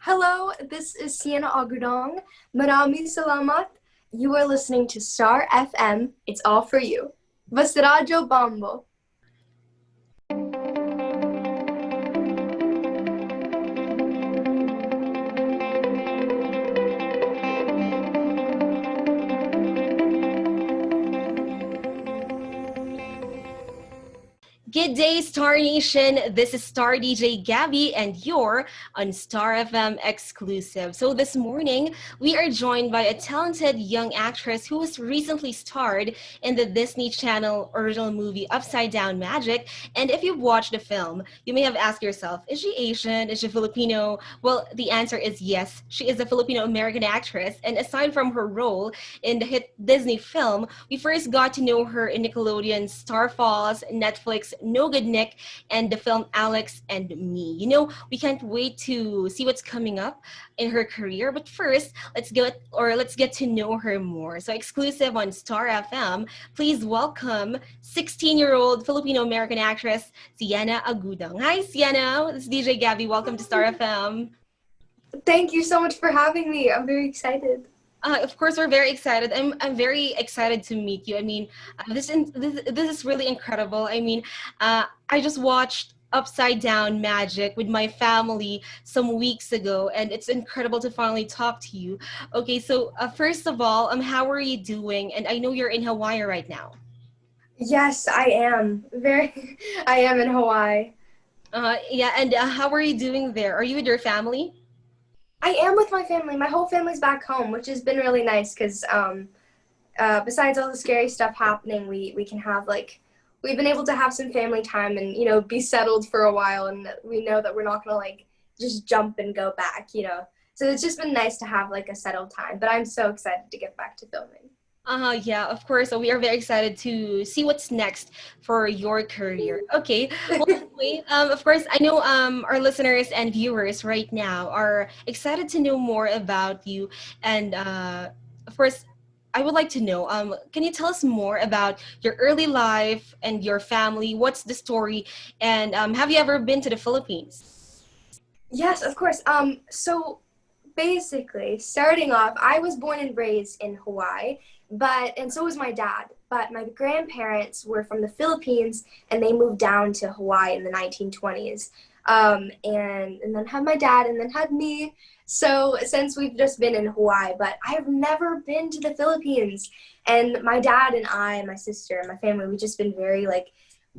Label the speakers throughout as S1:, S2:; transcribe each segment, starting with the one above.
S1: Hello, this is Siena Agudong. Maraming salamat. You are listening to Star FM. It's all for you. Basta Radyo Bombo.
S2: Good day, Star Nation. This is Star DJ Gabby, and you're on Star FM exclusive. So this morning, we are joined by a talented young actress who was recently starred in the Disney Channel original movie Upside Down Magic. And if you've watched the film, you may have asked yourself, is she Asian? Is she Filipino? Well, the answer is yes. She is a Filipino-American actress. And aside from her role in the hit Disney film, we first got to know her in Nickelodeon's Star Falls, Netflix No Good Nick, and the film Alex and Me. You know, we can't wait to see what's coming up in her career. But first, let's get to know her more. So exclusive on Star FM, please welcome 16-year-old Filipino-American actress Siena Agudong. Hi, Siena. This is DJ Gabby. Welcome to Star FM.
S1: Thank you so much for having me. I'm very excited.
S2: Of course, we're very excited. I'm very excited to meet you. I mean, this is really incredible. I mean, I just watched Upside Down Magic with my family some weeks ago, and it's incredible to finally talk to you. Okay, so first of all, how are you doing? And I know you're in Hawaii right now.
S1: Yes, I am. I am in Hawaii.
S2: Yeah, and how are you doing there? Are you with your family?
S1: I am with my family. My whole family's back home, which has been really nice because besides all the scary stuff happening, we can have we've been able to have some family time and be settled for a while, and we know that we're not gonna just jump and go back, So it's just been nice to have a settled time. But I'm so excited to get back to filming.
S2: Yeah, of course. So we are very excited to see what's next for your career. Okay. Well, anyway, of course, I know our listeners and viewers right now are excited to know more about you. And of course, I would like to know, can you tell us more about your early life and your family? What's the story? And have you ever been to the Philippines?
S1: Yes, of course. So basically, starting off, I was born and raised in Hawaii, and so was my dad. But my grandparents were from the Philippines, and they moved down to Hawaii in the 1920s. And then had my dad, and then had me. So since we've just been in Hawaii, but I've never been to the Philippines. And my dad and I and my sister and my family, we've just been very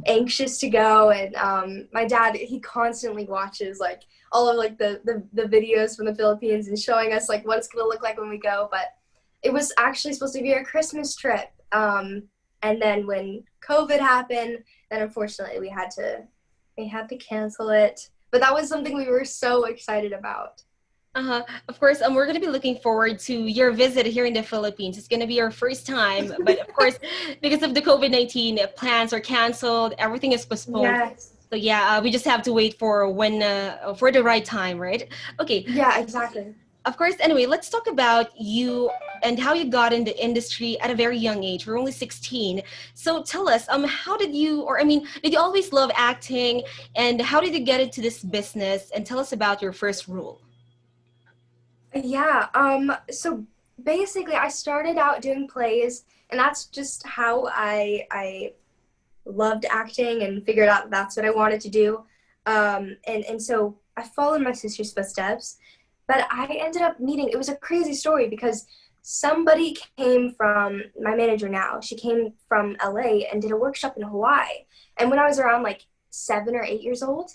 S1: anxious to go. And my dad, he constantly watches all of the videos from the Philippines and showing us what it's gonna look like when we go. But it was actually supposed to be our Christmas trip. And then when COVID happened, then unfortunately we had to cancel it. But that was something we were so excited about.
S2: Of course, we're going to be looking forward to your visit here in the Philippines. It's going to be your first time, but of course, because of the COVID-19, plans are canceled, everything is postponed.
S1: Yes.
S2: So yeah, we just have to wait for for the right time, right? Okay.
S1: Yeah, exactly.
S2: Of course, anyway, let's talk about you and how you got in the industry at a very young age. We're only 16. So tell us, how did you, did you always love acting? And how did you get into this business? And tell us about your first role.
S1: Yeah, so basically I started out doing plays, and that's just how I loved acting and figured out that's what I wanted to do. And so I followed my sister's footsteps, but I ended up meeting, it was a crazy story because somebody came from, my manager now, she came from LA and did a workshop in Hawaii. And when I was around 7 or 8 years old,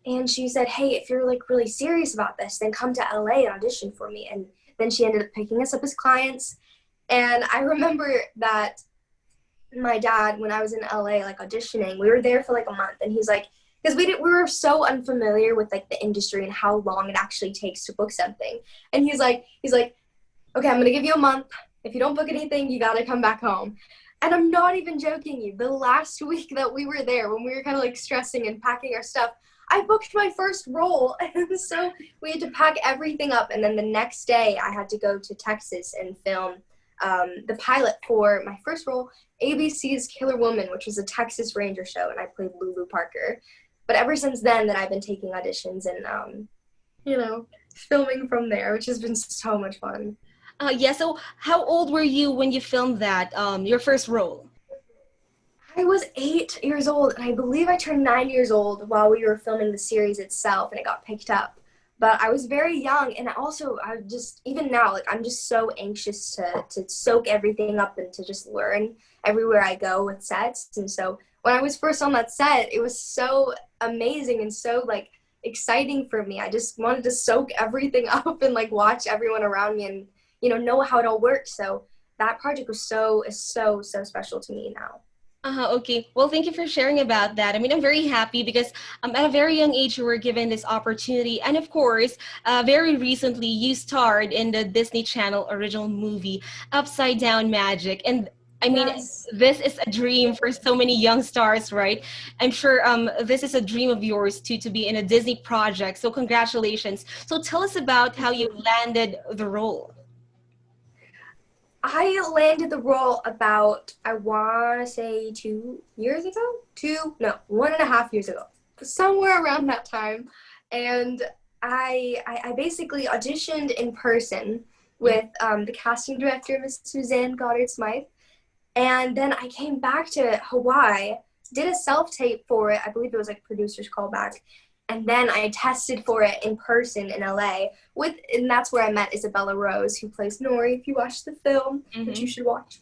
S1: and she said, hey, if you're really serious about this, then come to LA and audition for me. And then she ended up picking us up as clients. And I remember that my dad, when I was in LA auditioning, we were there for a month, and he's like, because we were so unfamiliar with the industry and how long it actually takes to book something. And he's like, okay, I'm gonna give you a month. If you don't book anything, you gotta come back home. And I'm not even joking you. The last week that we were there, when we were kind of stressing and packing our stuff, I booked my first role. And so we had to pack everything up. And then the next day I had to go to Texas and film the pilot for my first role, ABC's Killer Woman, which was a Texas Ranger show. And I played Lulu Parker. But ever since then, I've been taking auditions and, filming from there, which has been so much fun.
S2: Yeah, so how old were you when you filmed that, your first role?
S1: I was 8 years old, and I believe I turned 9 years old while we were filming the series itself, and it got picked up. But I was very young, and also I just even now like I'm just so anxious to soak everything up and to just learn everywhere I go with sets. And so when I was first on that set, it was so amazing and so like exciting for me. I just wanted to soak everything up and like watch everyone around me and know how it all works. So that project was so special to me now.
S2: Okay. Well, thank you for sharing about that. I mean, I'm very happy because at a very young age, you were given this opportunity. And of course, very recently, you starred in the Disney Channel original movie, Upside Down Magic. And I mean,
S1: Yes.
S2: this is a dream for so many young stars, right? I'm sure this is a dream of yours too, to be in a Disney project. So congratulations. So tell us about how you landed the role.
S1: I landed the role about, I want to say 2 years ago? No, 1.5 years ago. Somewhere around that time. And I basically auditioned in person with the casting director, Miss Suzanne Goddard-Smythe. And then I came back to Hawaii, did a self-tape for it. I believe it was like producer's callback. And then I tested for it in person in LA and that's where I met Isabella Rose, who plays Nori, if you watch the film, which you
S2: Mm-hmm.
S1: should watch.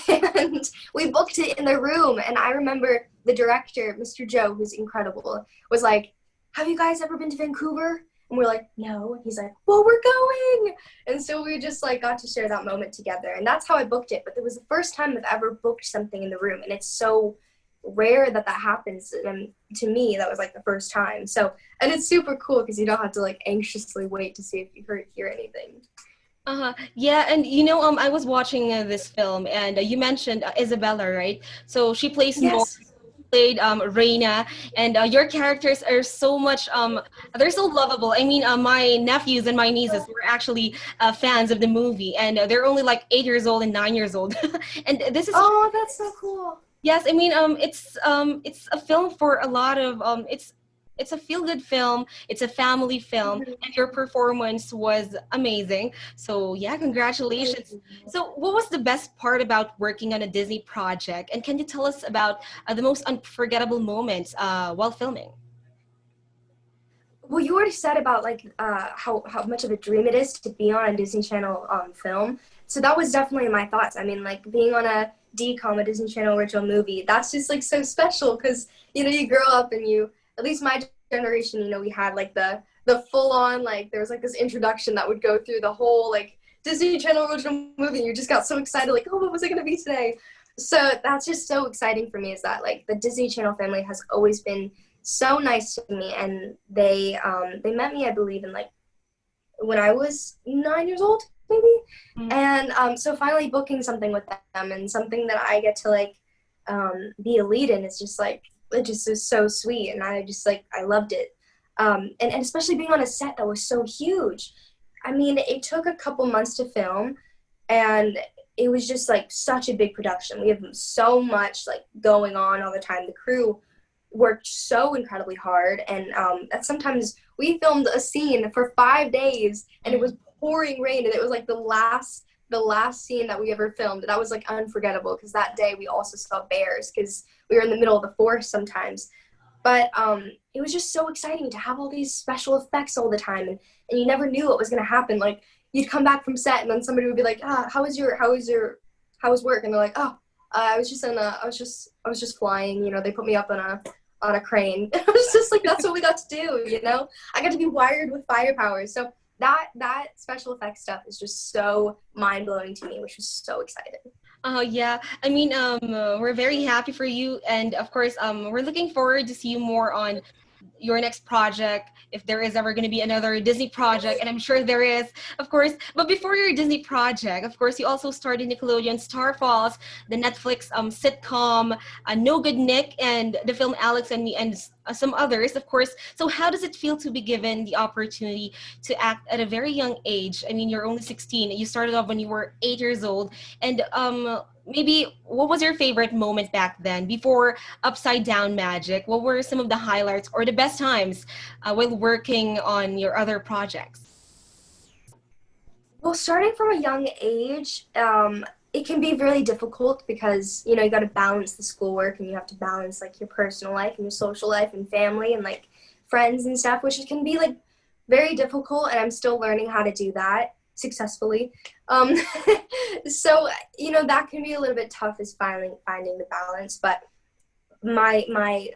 S1: And we booked it in the room. And I remember the director, Mr. Joe, who's incredible, was like, have you guys ever been to Vancouver? And we're like, no. And he's like, well, we're going. And so we just like got to share that moment together. And that's how I booked it. But it was the first time I've ever booked something in the room. And it's so rare that happens. And to me, that was like the first time. So, and it's super cool because you don't have to like anxiously wait to see if you hear anything.
S2: Yeah, and I was watching this film, and you mentioned Isabella, right? So she plays Nora,
S1: Yes.
S2: played Reina, and your characters are so much, they're so lovable. I mean, my nephews and my nieces were actually fans of the movie, and they're only like 8 years old and 9 years old. And this is
S1: Oh, that's so cool.
S2: Yes, I mean, it's a film for a lot of it's a feel good film. It's a family film, and your performance was amazing. So yeah, congratulations. So, what was the best part about working on a Disney project? And can you tell us about the most unforgettable moments while filming?
S1: Well, you already said about like how much of a dream it is to be on a Disney Channel film. So that was definitely my thoughts. I mean, like being on a DCOM, a Disney Channel original movie, that's just like so special because you grow up and at least my generation, we had like the full on like there was like this introduction that would go through the whole like Disney Channel original movie. You just got so excited, like, oh, what was it gonna be today? So that's just so exciting for me. Is that like the Disney Channel family has always been so nice to me, and they met me, I believe, in like when I was 9 years old, maybe.
S2: Mhm.
S1: And so finally booking something with them and something that I get to like be a lead in is just like it just is so sweet, and I just like I loved it. And especially being on a set that was so huge. I mean, it took a couple months to film, and it was just like such a big production. We have so much like going on all the time. The crew worked so incredibly hard, and that sometimes we filmed a scene for 5 days and it was pouring rain, and it was like the last scene that we ever filmed. That was like unforgettable because that day we also saw bears because we were in the middle of the forest sometimes. But it was just so exciting to have all these special effects all the time, and you never knew what was going to happen. Like you'd come back from set and then somebody would be like, how was work? And they're like, oh, I was just flying. They put me up on a crane. It was just like that's what we got to do. I got to be wired with fire powers. So that special effects stuff is just so mind blowing to me, which was so exciting.
S2: Yeah, I mean, we're very happy for you, and of course, we're looking forward to see you more on your next project, if there is ever going to be another Disney project, and I'm sure there is, of course. But before your Disney project, of course, you also starred in Nickelodeon Star Falls, the Netflix sitcom No Good Nick, and the film Alex and Me, and some others, of course. So how does it feel to be given the opportunity to act at a very young age? I mean, you're only 16. You started off when you were 8 years old. And maybe what was your favorite moment back then before Upside Down Magic? What were some of the highlights or the best times while working on your other projects?
S1: Well, starting from a young age, it can be really difficult because, you know, you got to balance the schoolwork and you have to balance like your personal life and your social life and family and like friends and stuff, which can be like very difficult. And I'm still learning how to do that successfully. Um, so, you know, that can be a little bit tough is finding the balance. But my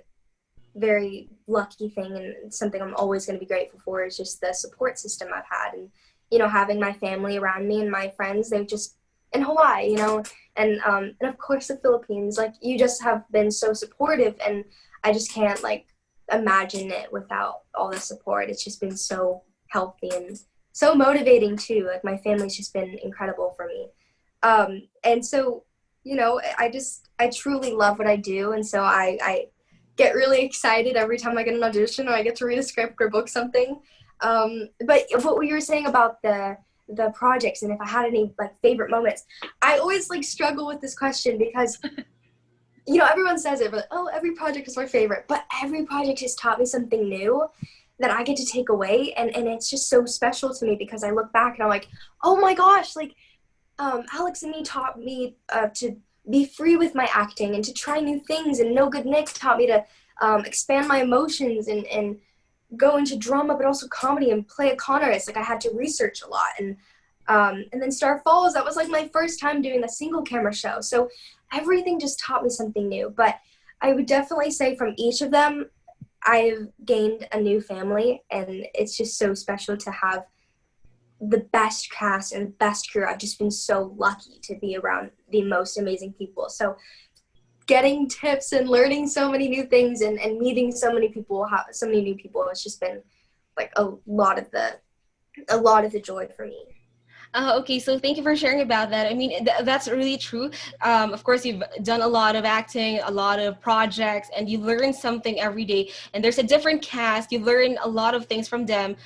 S1: very lucky thing and something I'm always going to be grateful for is just the support system I've had and, you know, having my family around me and my friends. They've just in Hawaii, you know, and of course the Philippines, like you just have been so supportive and I just can't like imagine it without all the support. It's just been so healthy and so motivating too. Like my family's just been incredible for me. And so, you know, I truly love what I do. And so I get really excited every time I get an audition or I get to read a script or book something. But what you were saying about the projects and if I had any like favorite moments, I always like struggle with this question because you know everyone says it, but oh, every project is my favorite, but every project has taught me something new that I get to take away, and it's just so special to me because I look back and I'm like, oh my gosh, like Alex and me taught me to be free with my acting and to try new things, and No Good Nick taught me to expand my emotions and go into drama but also comedy and play a con artist. Like I had to research a lot, and then Star Falls, that was like my first time doing a single camera show. So everything just taught me something new. But I would definitely say from each of them, I've gained a new family, and it's just so special to have the best cast and the best crew. I've just been so lucky to be around the most amazing people. So getting tips and learning so many new things and meeting so many people, so many new people, it's just been like a lot of the joy for me.
S2: Okay, so thank you for sharing about that. I mean, that's really true. Of course, you've done a lot of acting, a lot of projects, and you learn something every day. And there's a different cast. You learn a lot of things from them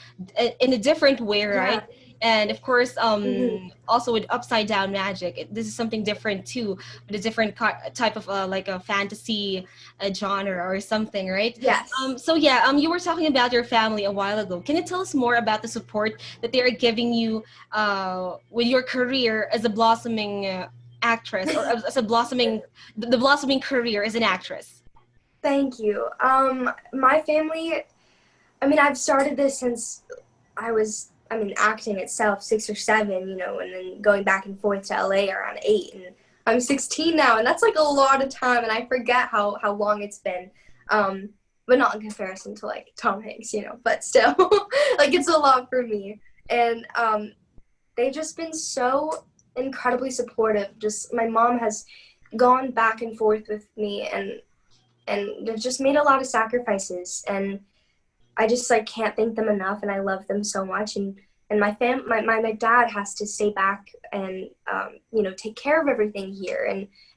S2: in a different way,
S1: Yeah.
S2: right? And of course,
S1: Mm-hmm.
S2: also with upside down magic, this is something different too, with a different type of like a fantasy genre or something, right?
S1: Yes.
S2: So yeah, you were talking about your family a while ago. Can you tell us more about the support that they are giving you with your career as a blossoming actress, or as a blossoming the blossoming career as an actress?
S1: Thank you. My family, I mean, I've started this since acting itself 6 or 7, you know, and then going back and forth to LA around 8, and I'm 16 now, and that's like a lot of time, and I forget how long it's been. Um, but not in comparison to like Tom Hanks, you know, but still, like it's a lot for me. And they've just been so incredibly supportive. Just my mom has gone back and forth with me, and they've just made a lot of sacrifices, and I just like can't thank them enough, and I love them so much. And my dad has to stay back and you know, take care of everything here,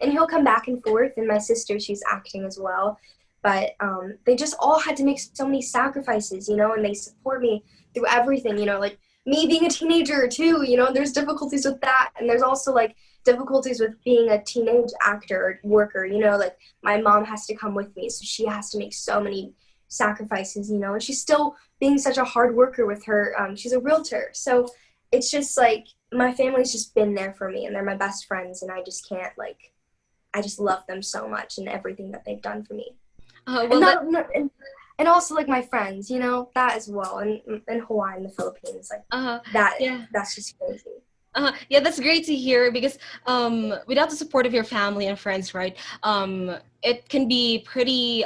S1: and he'll come back and forth. And my sister, she's acting as well, but they just all had to make so many sacrifices, you know, and they support me through everything, you know, like me being a teenager too, you know, there's difficulties with that, and there's also like difficulties with being a teenage actor or worker, you know, like my mom has to come with me, so she has to make so many sacrifices, you know, and she's still being such a hard worker with her. She's a realtor. So it's just like my family's just been there for me, and they're my best friends, and I just can't like, I just love them so much and everything that they've done for me. And
S2: Well, that
S1: and also like my friends, you know, that as well, and in Hawaii and the Philippines, like that,
S2: yeah.
S1: that's just crazy.
S2: Yeah, that's great to hear because without the support of your family and friends, right? It can be pretty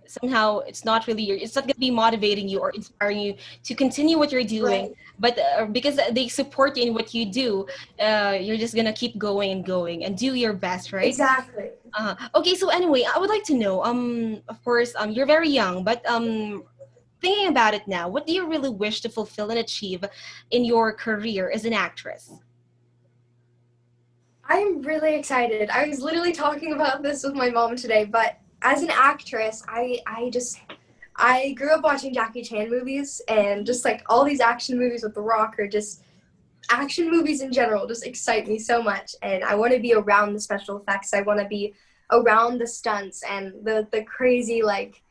S2: somehow it's not really it's not going to be motivating you or inspiring you to continue what you're doing.
S1: Right.
S2: But because they support you in what you do, you're just gonna keep going and going and do your best, right?
S1: Exactly.
S2: Okay, so anyway, I would like to know, of course, you're very young, but thinking about it now, what do you really wish to fulfill and achieve in your career as an actress?
S1: I'm really excited. I was literally talking about this with my mom today, but as an actress, I grew up watching Jackie Chan movies, and just like all these action movies with The Rock, or just action movies in general just excite me so much, and I want to be around the special effects. I want to be around the stunts and the crazy like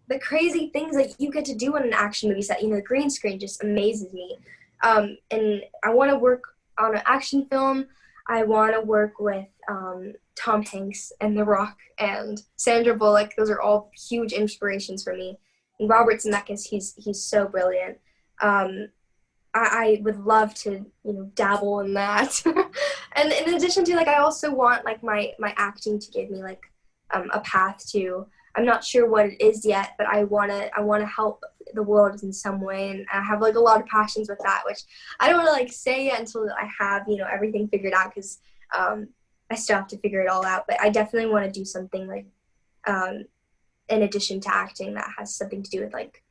S1: the crazy things that you get to do in an action movie set. You know, the green screen just amazes me. And I want to work on an action film. I want to work with Tom Hanks and The Rock and Sandra Bullock. Those are all huge inspirations for me. And Robert Zemeckis, he's so brilliant. I would love to, dabble in that. And in addition to, like, I also want, like, my acting to give me, like, a path to, I'm not sure what it is yet, but I wanna help the world in some way, and I have, like, a lot of passions with that, which I don't want to, like, say yet until I have, everything figured out, because I still have to figure it all out. But I definitely want to do something, like, in addition to acting, that has something to do with, like,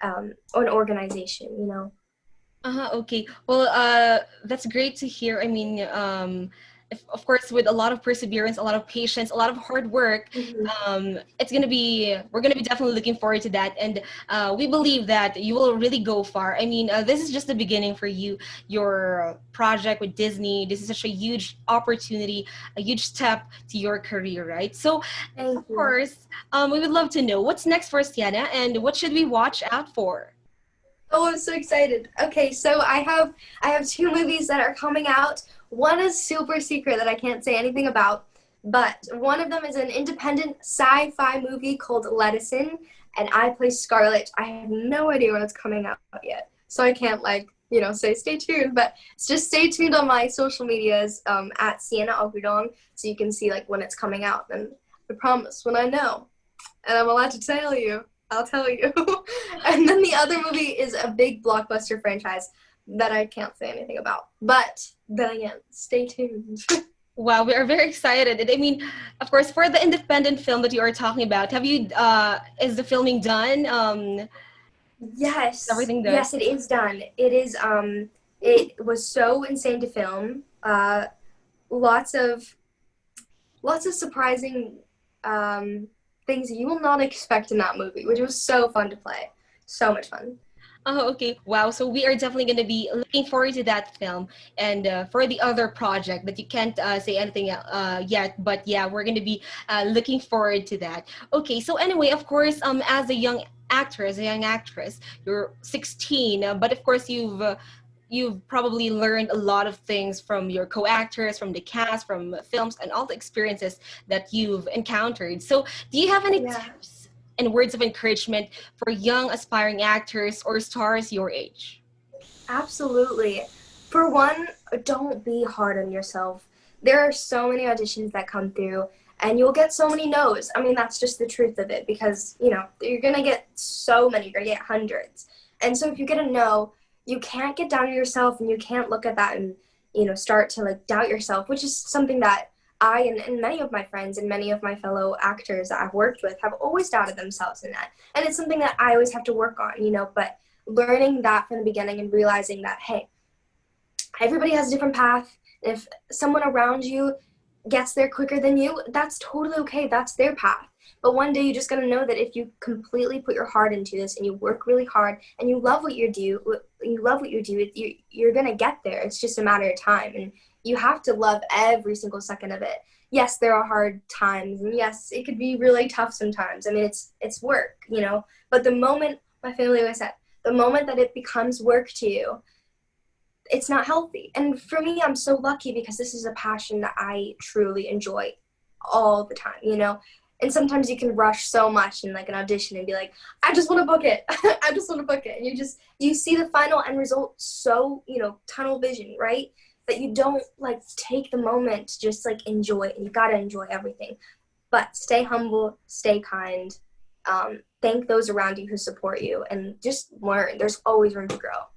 S1: an organization.
S2: Okay. Well, that's great to hear. I mean, if, of course, with a lot of perseverance, a lot of patience, a lot of hard work,
S1: Mm-hmm.
S2: we're gonna be definitely looking forward to that, and we believe that you will really go far. I mean, this is just the beginning for you. Your project with Disney. This is such a huge opportunity, a huge step to your career, right? So,
S1: Thank
S2: of
S1: you.
S2: course, we would love to know what's next for Sienna, and what should we watch out for?
S1: Oh, I'm so excited. Okay, so I have two movies that are coming out. One is super secret that I can't say anything about, but one of them is an independent sci-fi movie called Lettucin, and I play Scarlett. I have no idea when it's coming out yet, so I can't, like, say stay tuned. But just stay tuned on my social medias at Siena Agudong, so you can see, like, when it's coming out. And I promise, when I know, and I'm allowed to tell you, I'll tell you. And then the other movie is a big blockbuster franchise that I can't say anything about. But then again, stay tuned.
S2: Wow, we are very excited. And I mean, of course, for the independent film that you are talking about, is the filming done? Is
S1: Yes,
S2: everything done?
S1: yes, it is done. It was so insane to film. Lots of lots of surprising things you will not expect in that movie, which was so fun to play. So much fun.
S2: Oh, okay. Wow. So we are definitely going to be looking forward to that film. And for the other project that you can't say anything yet, but yeah, we're going to be looking forward to that. Okay. So anyway, of course, as a young actress, you're 16, but of course you've probably learned a lot of things from your co-actors, from the cast, from films, and all the experiences that you've encountered. So, do you have any
S1: Yeah.
S2: tips and words of encouragement for young aspiring actors or stars your age?
S1: Absolutely. For one, don't be hard on yourself. There are so many auditions that come through, and you'll get so many no's. I mean, that's just the truth of it, because, you're going to get so many, you're going to get hundreds. And so if you get a no, you can't get down on yourself, and you can't look at that and, start to, like, doubt yourself, which is something that I and many of my friends and many of my fellow actors that I've worked with have always doubted themselves in that. And it's something that I always have to work on. But learning that from the beginning and realizing that, hey, everybody has a different path. If someone around you gets there quicker than you, that's totally okay. That's their path. But one day you just got to know that if you completely put your heart into this and you work really hard and you love what you do, you're going to get there. It's just a matter of time. And you have to love every single second of it. Yes, there are hard times, and yes, it could be really tough sometimes. I mean, it's work. But the moment, my family always said, the moment that it becomes work to you, it's not healthy. And for me, I'm so lucky because this is a passion that I truly enjoy all the time. And sometimes you can rush so much in, like, an audition and be like, I just want to book it. I just want to book it. And you see the final end result so, tunnel vision, right? That you don't, like, take the moment to just, like, enjoy it. And you got to enjoy everything. But stay humble, stay kind, thank those around you who support you, and just learn. There's always room to grow.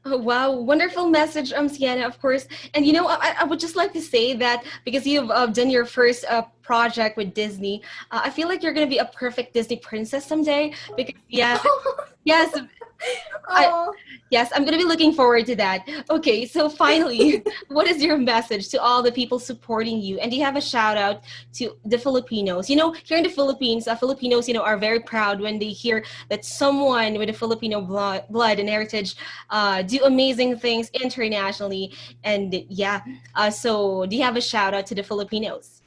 S2: Oh, wow, wonderful message, Sienna, of course. And I would just like to say that because you've done your first project with Disney, I feel like you're going to be a perfect Disney princess someday. Because, yeah, yes, I,
S1: Oh,
S2: yes, I'm going to be looking forward to that. Okay, so finally, what is your message to all the people supporting you? And do you have a shout out to the Filipinos? Here in the Philippines, Filipinos, are very proud when they hear that someone with a Filipino blood and heritage do amazing things internationally. And yeah, so do you have a shout out to the Filipinos?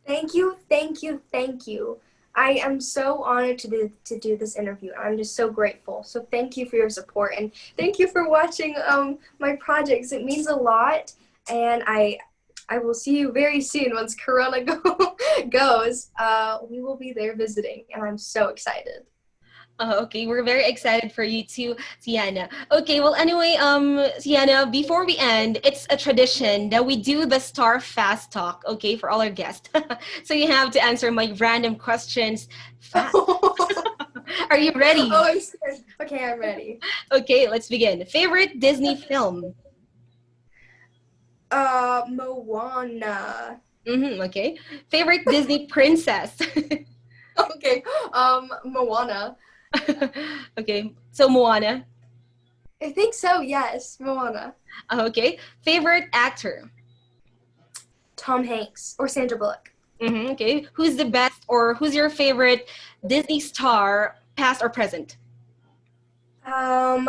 S1: thank you, thank you, thank you. I am so honored to do this interview. I'm just so grateful. So thank you for your support and thank you for watching my projects. It means a lot, and I will see you very soon once Corona goes. We will be there visiting, and I'm so excited.
S2: Okay, we're very excited for you too, Sienna. Okay, well, anyway, Sienna, before we end, it's a tradition that we do the Star Fast Talk, okay, for all our guests. So you have to answer my random questions fast. Are you ready?
S1: Oh, I'm scared. Okay, I'm ready.
S2: Okay, let's begin. Favorite Disney film?
S1: Moana.
S2: Okay. Favorite Disney princess?
S1: Okay, Moana.
S2: Okay, so Moana.
S1: I think so, yes, Moana.
S2: Okay. Favorite actor?
S1: Tom Hanks or Sandra Bullock.
S2: Okay. Who's the best or who's your favorite Disney star, past or present?
S1: Um,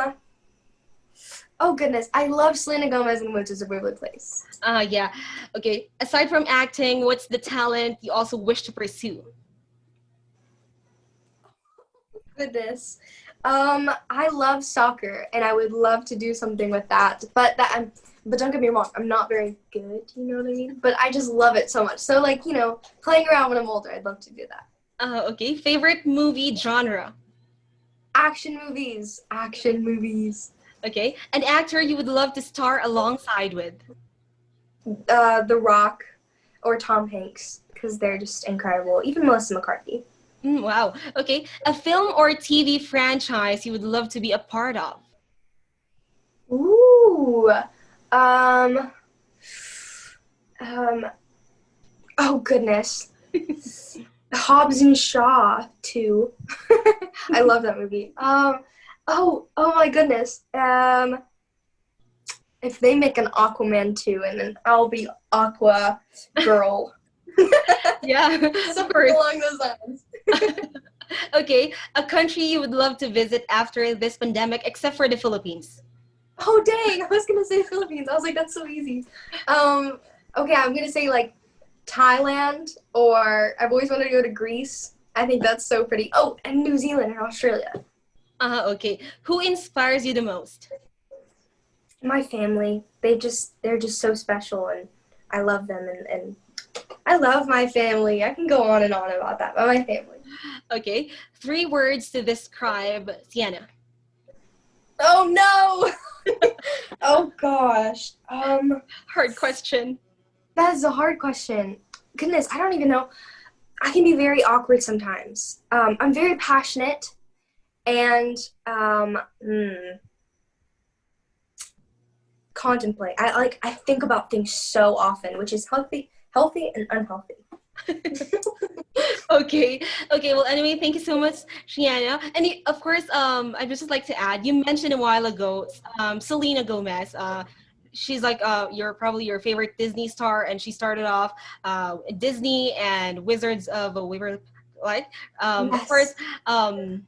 S1: oh goodness, I love Selena Gomez in Witches of Waverly Place.
S2: Yeah. Okay. Aside from acting, what's the talent you also wish to pursue?
S1: Goodness. I love soccer and I would love to do something with that. But don't get me wrong, I'm not very good, you know what I mean? But I just love it so much. So like, you know, playing around when I'm older, I'd love to do that.
S2: Okay. Favorite movie genre?
S1: Action movies. Action movies.
S2: Okay. An actor you would love to star alongside with?
S1: The Rock or Tom Hanks, because they're just incredible. Even Melissa McCarthy.
S2: Wow. Okay. A film or TV franchise you would love to be a part of?
S1: Ooh. Um, oh goodness. Hobbs and Shaw 2. I love that movie. Oh my goodness. If they make an Aquaman 2, and then I'll be Aqua Girl.
S2: Yeah,
S1: Something along those lines.
S2: Okay, a country you would love to visit after this pandemic, except for the Philippines.
S1: Oh dang, I was gonna say Philippines. I was like, that's so easy. Okay, I'm gonna say like Thailand, or I've always wanted to go to Greece. I think that's so pretty. Oh, and New Zealand and Australia.
S2: Okay. Who inspires you the most?
S1: My family. They're just so special, and I love them, and I love my family. I can go on and on about that, but my family.
S2: Okay. 3 words to describe Sienna.
S1: Oh no! Oh gosh.
S2: Hard question.
S1: That is a hard question. Goodness, I don't even know. I can be very awkward sometimes. I'm very passionate, and contemplate. I think about things so often, which is healthy and unhealthy.
S2: Okay. Okay. Well, anyway, thank you so much, Shiana. And of course, I'd just like to add, you mentioned a while ago, Selena Gomez. She's like probably your favorite Disney star, and she started off Disney and Wizards of Waverly. Like, of course,
S1: Yes.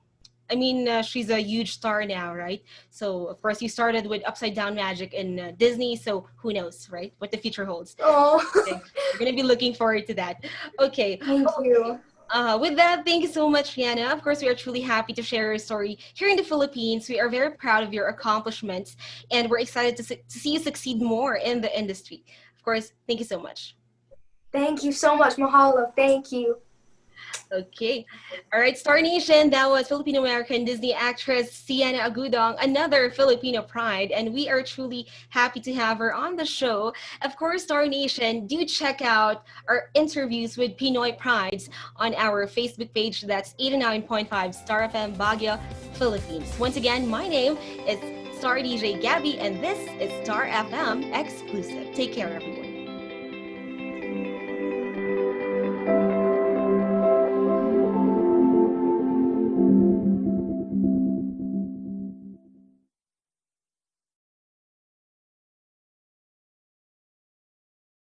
S2: I mean, she's a huge star now, right? So, of course, you started with Upside Down Magic in Disney, so who knows, right? What the future holds.
S1: Oh.
S2: Okay. We're going to be looking forward to that. Okay.
S1: Thank you.
S2: With that, thank you so much, Rihanna. Of course, we are truly happy to share your story here in the Philippines. We are very proud of your accomplishments, and we're excited to see you succeed more in the industry. Of course, thank you so much.
S1: Thank you so much, Mahalo. Thank you.
S2: Okay. All right, Star Nation, that was Filipino-American Disney actress Siena Agudong, another Filipino pride, and we are truly happy to have her on the show. Of course, Star Nation, do check out our interviews with Pinoy Prides on our Facebook page. That's 89.5 Star FM Baguio, Philippines. Once again, my name is Star DJ Gabby, and this is Star FM Exclusive. Take care, everyone.